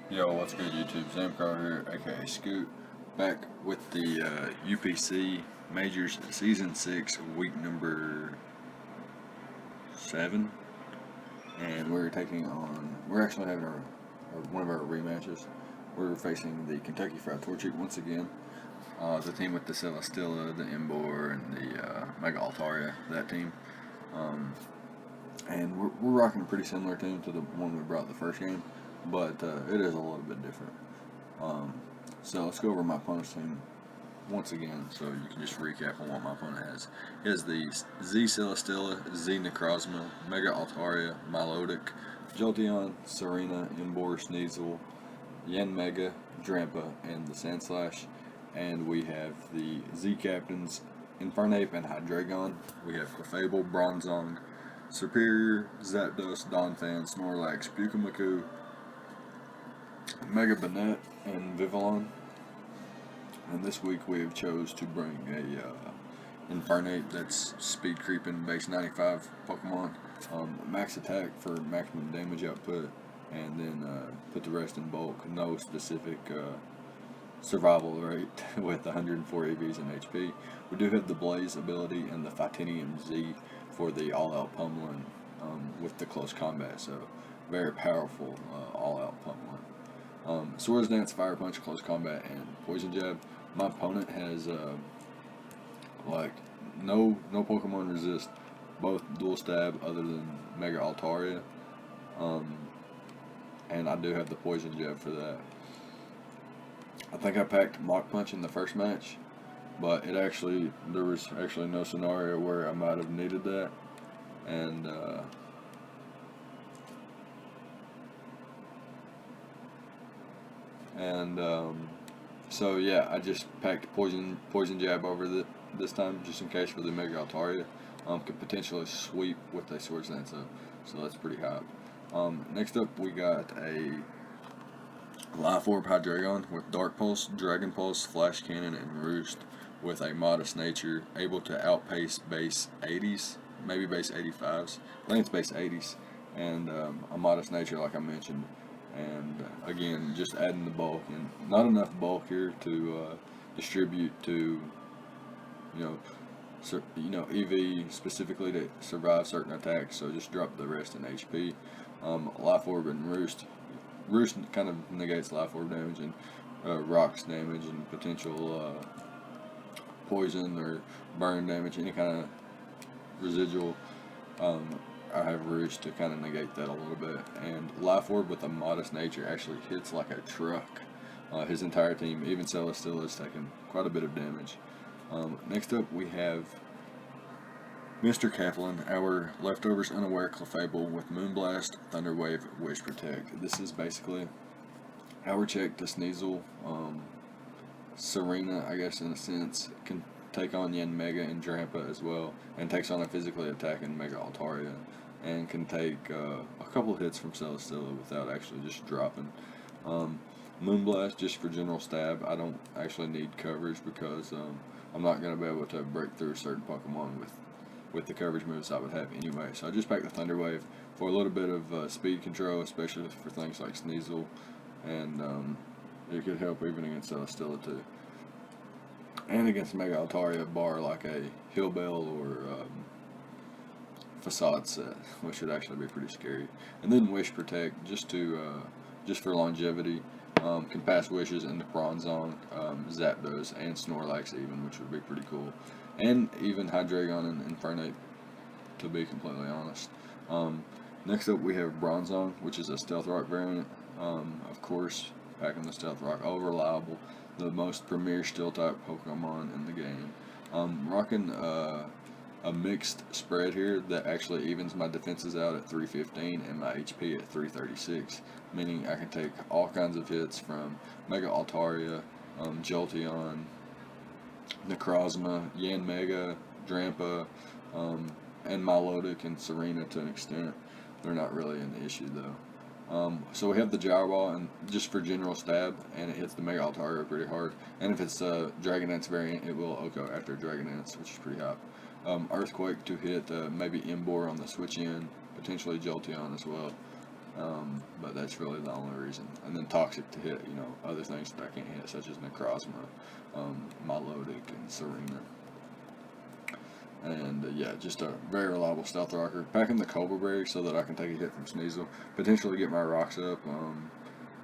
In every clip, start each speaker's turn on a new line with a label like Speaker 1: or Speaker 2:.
Speaker 1: Yo, what's good, YouTube? Zamcar here, aka Scoot, back with the UPC Majors Season 6, week number 7. And we're actually having one of our rematches. We're facing the Kentucky Fried Torchic once again. The team with the Celestilla, the Embor, and the Mega Altaria, that team. Um, and we're rocking a pretty similar team to the one we brought the first game, but it is a little bit different. Um, so let's go over my opponent's team once again, so you can just recap on what my opponent has. He has the Z Celestilla, Z Necrozma, Mega Altaria, Milotic, Jolteon, Serena, Embor, Sneasel, Yen Mega, Drampa, and the Sandslash. And we have the Z Captains, Infernape and Hydreigon. We have Clefable, Bronzong, Superior, Zapdos, Donphan, Snorlax, Pukamaku, Mega Banette, and Vivillon. And this week we have chose to bring a Infernape that's speed creeping base 95 Pokemon, max attack for maximum damage output, and then put the rest in bulk. No specific survival rate with 104 EVs and HP. We do have the Blaze ability and the Titanium Z for the all-out pummeling with the close combat, so very powerful all-out pummeling. Swords Dance, Fire Punch, Close Combat, and Poison Jab. My opponent has like no Pokemon resist both Dual Stab other than Mega Altaria, and I do have the Poison Jab for that. I think I packed Mach Punch in the first match, but there was actually no scenario where I might have needed that, and so yeah, I just packed Poison Jab over this time just in case for the Mega Altaria. Could potentially sweep with a Swords Dance up, so that's pretty hot. Next up we got a Life Orb Hydreigon with Dark Pulse, Dragon Pulse, Flash Cannon, and Roost with a modest nature, able to outpace base 80s, maybe base 85s. I think it's base 80s, and a modest nature like I mentioned. And again, just adding the bulk, and not enough bulk here to distribute to, EV specifically to survive certain attacks. So just drop the rest in HP. Life Orb and Roost. Roost kind of negates Life Orb damage and rocks damage and potential poison or burn damage, any kind of residual. I have Roost to kind of negate that a little bit. And Life Orb with a modest nature actually hits like a truck. His entire team, even Celesteela, is taking quite a bit of damage. Next up, we have Mr. Kaplan, our Leftovers Unaware Clefable with Moonblast, Thunderwave, Wish Protect. This is basically our check to Sneasel. Serena, I guess in a sense, can take on Yen Mega and Drampa as well, and takes on a physically attacking Mega Altaria, and can take a couple hits from Celesteela without actually just dropping. Moonblast just for general stab. I don't actually need coverage because I'm not going to be able to break through certain Pokemon with the coverage moves I would have anyway. So I just packed the Thunderwave for a little bit of speed control, especially for things like Sneasel, and it could help even against Celesteela too. And against Mega Altaria, bar like a Hillbell or Facade set, which would actually be pretty scary. And then Wish Protect, just for longevity. Can pass wishes into Bronzong, Zapdos, and Snorlax even, which would be pretty cool. And even Hydreigon and Infernape, to be completely honest. Next up we have Bronzong, which is a Stealth Rock variant. Of course, packing the Stealth Rock, all reliable, the most premier Steel type Pokemon in the game. Rocking a mixed spread here that actually evens my defenses out at 315 and my HP at 336, meaning I can take all kinds of hits from Mega Altaria, Jolteon, Necrozma, Yen Mega, Drampa, and Milotic and Serena to an extent. They're not really an issue though. So we have the Gyro Ball, and just for general stab, and it hits the Mega Altaria pretty hard. And if it's a Dragon Dance variant, it will OHKO after Dragon Dance, which is pretty hot. Earthquake to hit maybe Embor on the switch in, potentially Jolteon as well. But that's really the only reason. And then Toxic to hit, other things that I can't hit, such as Necrozma, Milotic, and Serena. And yeah, just a very reliable stealth rocker. Packing the Cobra Berry so that I can take a hit from Sneasel, potentially get my rocks up.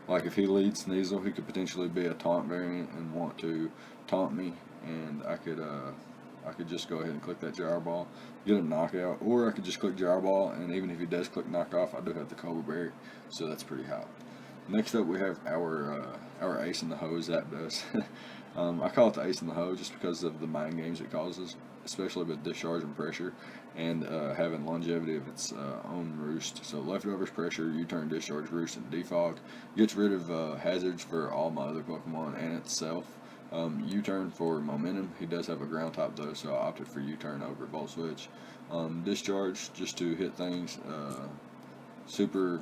Speaker 1: Like if he leads Sneasel, he could potentially be a taunt variant and want to taunt me, and I could just go ahead and click that gyro ball, get a knockout, or I could just click gyro ball, and even if he does click knocked off, I do have the Cobra Berry, so that's pretty hot. Next up, we have our ace in the hose Zapdos. I call it the ace in the hose just because of the mind games it causes, especially with discharge and pressure, and having longevity of its own roost. So leftovers, pressure, U-turn, discharge, roost, and defog. Gets rid of hazards for all my other Pokemon and itself. U-turn for momentum. He does have a ground type though, so I opted for U-turn over Volt Switch. Discharge just to hit things super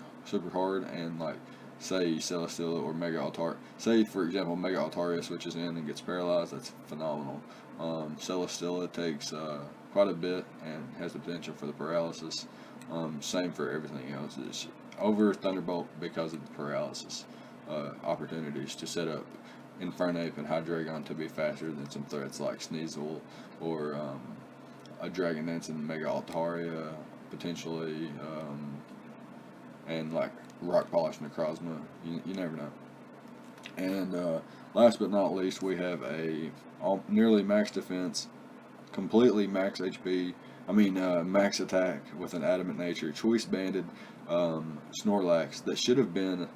Speaker 1: hard, and like say Celesteela or Mega Altaria. Say for example Mega Altaria switches in and gets paralyzed. That's phenomenal. Celesteela takes quite a bit and has the potential for the paralysis. Same for everything else. It's over Thunderbolt because of the paralysis opportunities to set up Infernape and Hydreigon to be faster than some threats like Sneasel or a Dragon Dance and Mega Altaria potentially, and like Rock Polish Necrozma. You never know. And last but not least, we have a nearly max defense, completely max HP. Max attack with an adamant nature, choice banded Snorlax that should have been,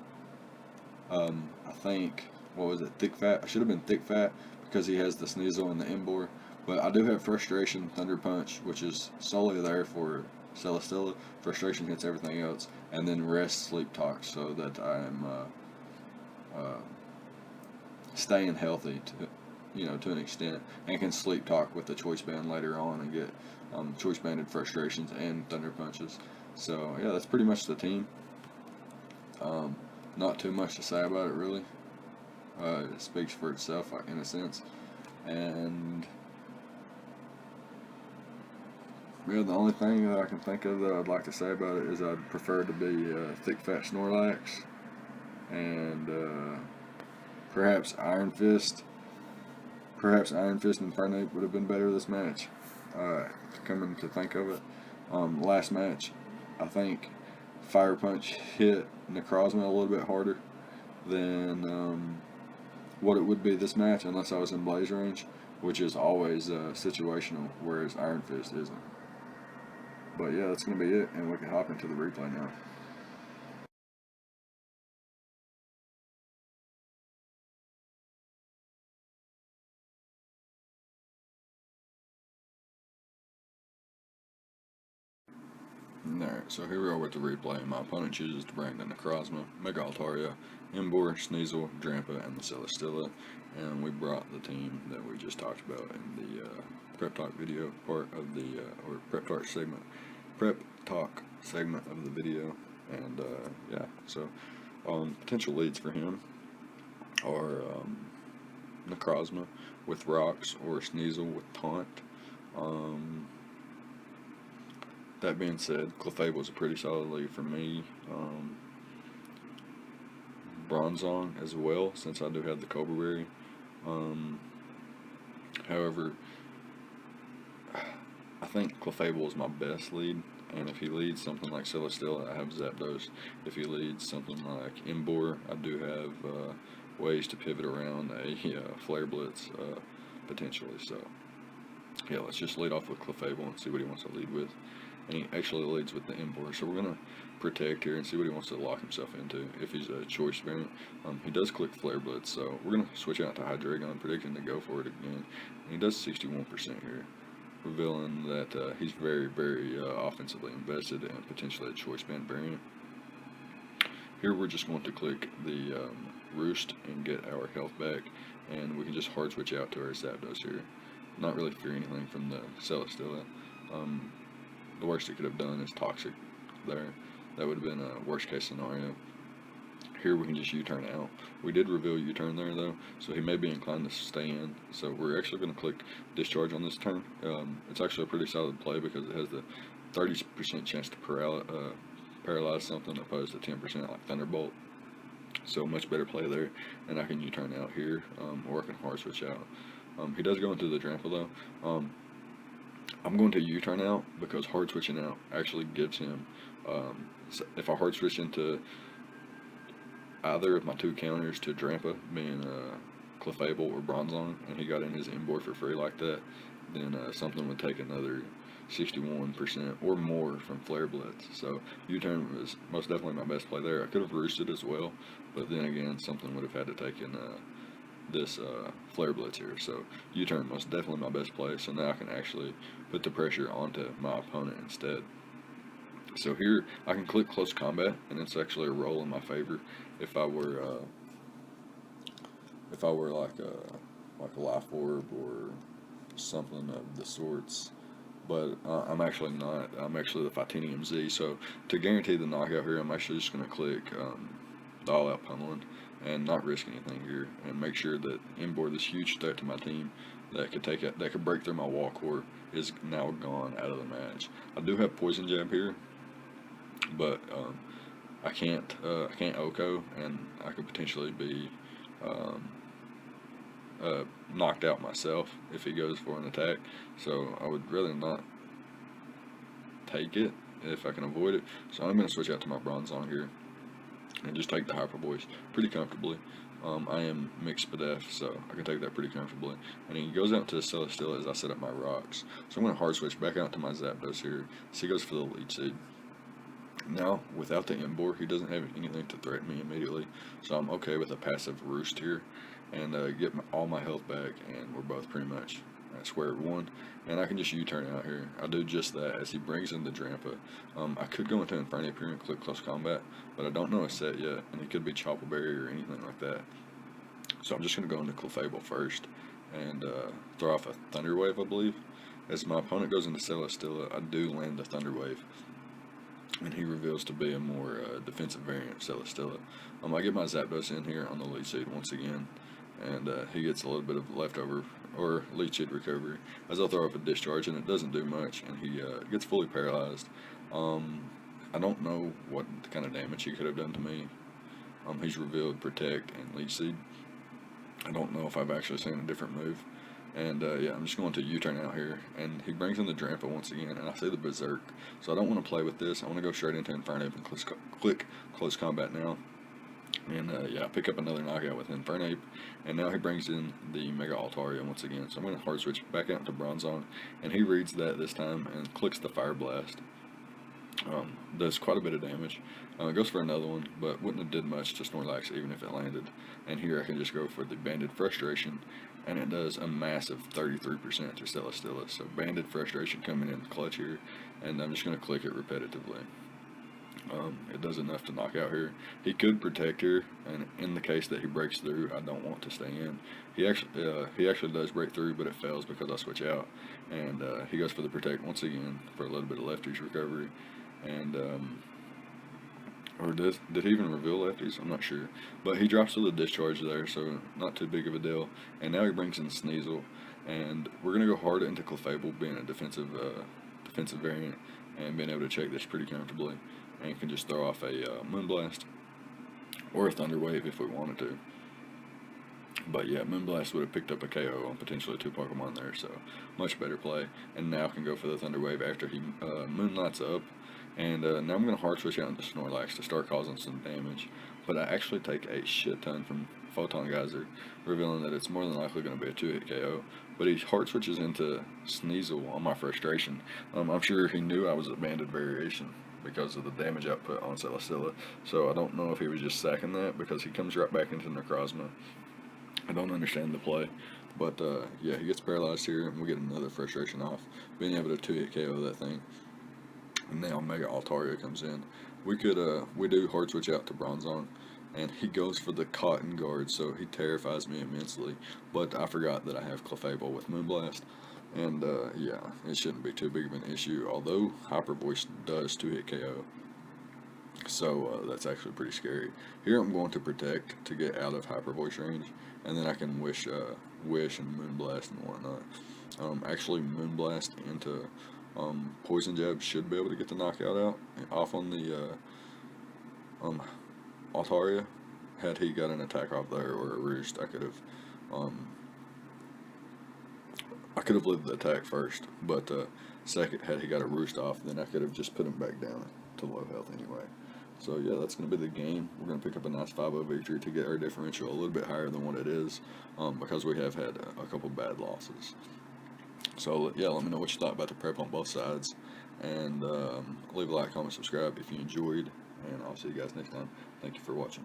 Speaker 1: I think, what was it, thick fat? I should have been thick fat because he has the Sneasel and the Emboar. But I do have Frustration, Thunder Punch, which is solely there for Celesteela. Frustration hits everything else, and then Rest, Sleep Talk, so that I am staying healthy to an extent, and can Sleep Talk with the Choice Band later on and get Choice Banded Frustrations and Thunder Punches. So yeah, that's pretty much the team. Not too much to say about it really. It speaks for itself in a sense, and yeah, the only thing that I can think of that I'd like to say about it is I'd prefer to be thick fat Snorlax, and perhaps Iron Fist. Perhaps Iron Fist and Infernape would have been better this match. Coming to think of it, last match, I think Fire Punch hit Necrozma a little bit harder than what it would be this match, unless I was in Blaze range, which is always situational, whereas Iron Fist isn't. But yeah, that's going to be it, and we can hop into the replay now. Alright, so here we are with the replay. My opponent chooses to bring the Necrozma, Mega Altaria, Emboar, Sneasel, Drampa, and the Celesteela, and we brought the team that we just talked about in the Prep Talk video part of the, or Prep Talk segment of the video, and yeah, so potential leads for him are Necrozma with Rocks or Sneasel with Taunt. That being said, Clefable is a pretty solid lead for me. Bronzong as well, since I do have the Cobra Berry. However, I think Clefable is my best lead, and if he leads something like Celesteela, I have Zapdos. If he leads something like Emboar, I do have ways to pivot around a Flare Blitz potentially. So yeah, let's just lead off with Clefable and see what he wants to lead with. And he actually leads with the Emboar, so we're going to protect here and see what he wants to lock himself into if he's a choice variant. He does click Flare Blitz, so we're going to switch out to Hydreigon, predicting to go for it again. And he does 61% here, revealing that he's very offensively invested and potentially a choice band variant. Here we're just going to click the Roost and get our health back, and we can just hard switch out to our Zapdos here. Not really fear anything from the Celesteela. The worst it could have done is Toxic there. That would have been a worst case scenario. Here we can just U-turn out. We did reveal U-turn there though, so he may be inclined to stay in. So we're actually going to click Discharge on this turn. It's actually a pretty solid play because it has the 30% chance to paralyze something opposed to 10% like Thunderbolt. So much better play there, and I can U-turn out here, or I can hard switch out. He does go into the trample though. I'm going to U-turn out because hard switching out actually gives him, if I hard switch into either of my 2 counters to Drampa, being Clefable or Bronzong, and he got in his inboard for free like that, then something would take another 61% or more from Flare Blitz. So U-turn was most definitely my best play there. I could have roosted as well, but then again, something would have had to take in this Flare Blitz here. So U-turn most definitely my best play. So now I can actually put the pressure onto my opponent instead. So here I can click close combat, and it's actually a roll in my favor. If I were like a life orb or something of the sorts, but I'm actually not. I'm actually the Titanium Z. So to guarantee the knockout here, I'm actually just going to click the all-out pummeling and not risk anything here, and make sure that inboard, this huge threat to my team that could break through my wall core, is now gone out of the match. I do have Poison Jab here, but I can't OHKO, and I could potentially be knocked out myself if he goes for an attack. So I would rather not take it if I can avoid it. So I'm going to switch out to my Bronzong here and just take the Hyper Voice pretty comfortably. I am mixed Spadef, so I can take that pretty comfortably. And he goes out to Celesteela as I set up my rocks. So I'm going to hard switch back out to my Zapdos here. So he goes for the Leech Seed. Now, without the Embor, he doesn't have anything to threaten me immediately, so I'm okay with a passive Roost here, and get all my health back, and we're both pretty much at square one, and I can just U-turn out here. I do just that as he brings in the Drampa. I could go into Infernape here and click close combat, but I don't know his set yet, and he could be Chopper Berry or anything like that. So I'm just going to go into Clefable first, and throw off a Thunder Wave, I believe. As my opponent goes into Celesteela, I do land the Thunder Wave, and he reveals to be a more defensive variant of Celesteela. I get my Zapdos in here on the Leech Seed once again, and he gets a little bit of leftover or Leech Seed recovery as I'll throw off a Discharge, and it doesn't do much, and he gets fully paralyzed. I don't know what kind of damage he could have done to me. He's revealed Protect and Leech Seed. I don't know if I've actually seen a different move. And yeah, I'm just going to U-turn out here, and he brings in the Drampa once again, and I see the Berserk. So I don't want to play with this. I want to go straight into Infernape and click close combat now. And yeah, pick up another knockout with Infernape, and now he brings in the Mega Altaria once again. So I'm going to hard switch back out to Bronzong, and he reads that this time and clicks the Fire Blast. Does quite a bit of damage. Goes for another one, but wouldn't have did much to Snorlax even if it landed. And here I can just go for the Banded Frustration, and it does a massive 33% to Celesteela. So Banded Frustration coming in clutch here, and I'm just going to click it repetitively. It does enough to knock out here. He could Protect here, and in the case that he breaks through, I don't want to stay in. He actually does break through, but it fails because I switch out, and he goes for the Protect once again for a little bit of lefties recovery. And or did he even reveal lefties? I'm not sure, but he drops to the Discharge there, so not too big of a deal. And now he brings in Sneasel, and we're gonna go hard into Clefable, being a defensive variant, and being able to check this pretty comfortably, and can just throw off a Moonblast or a Thunder Wave if we wanted to. But yeah, Moonblast would have picked up a KO on potentially 2 Pokemon there, so much better play. And now can go for the Thunder Wave after he Moonlights up. And now I'm going to hard switch out into Snorlax to start causing some damage. But I actually take a shit ton from Photon Geyser, revealing that it's more than likely going to be a 2-hit KO. But he hard switches into Sneasel on my frustration. I'm sure he knew I was a Banded Variation because of the damage output on Celesteela. So I don't know if he was just sacking that because he comes right back into Necrozma. I don't understand the play. But yeah, he gets paralyzed here, and we get another frustration off, being able to 2-hit KO that thing. And now Mega Altaria comes in. We do hard switch out to Bronzong, and he goes for the Cotton Guard, so he terrifies me immensely. But I forgot that I have Clefable with Moonblast, and yeah, it shouldn't be too big of an issue, although Hyper Voice does 2-hit KO. So that's actually pretty scary. Here I'm going to Protect to get out of Hyper Voice range, and then I can Wish and Moonblast and whatnot. Actually, Moonblast into Poison Jab should be able to get the knockout out off on the Altaria, had he got an attack off there or a roost, I could have lived the attack first, but second, had he got a roost off, then I could have just put him back down to low health anyway. So yeah, that's going to be the game. We're going to pick up a nice 5-0 victory to get our differential a little bit higher than what it is, because we have had a couple bad losses. So yeah, let me know what you thought about the prep on both sides, and leave a like, comment, subscribe if you enjoyed, and I'll see you guys next time. Thank you for watching.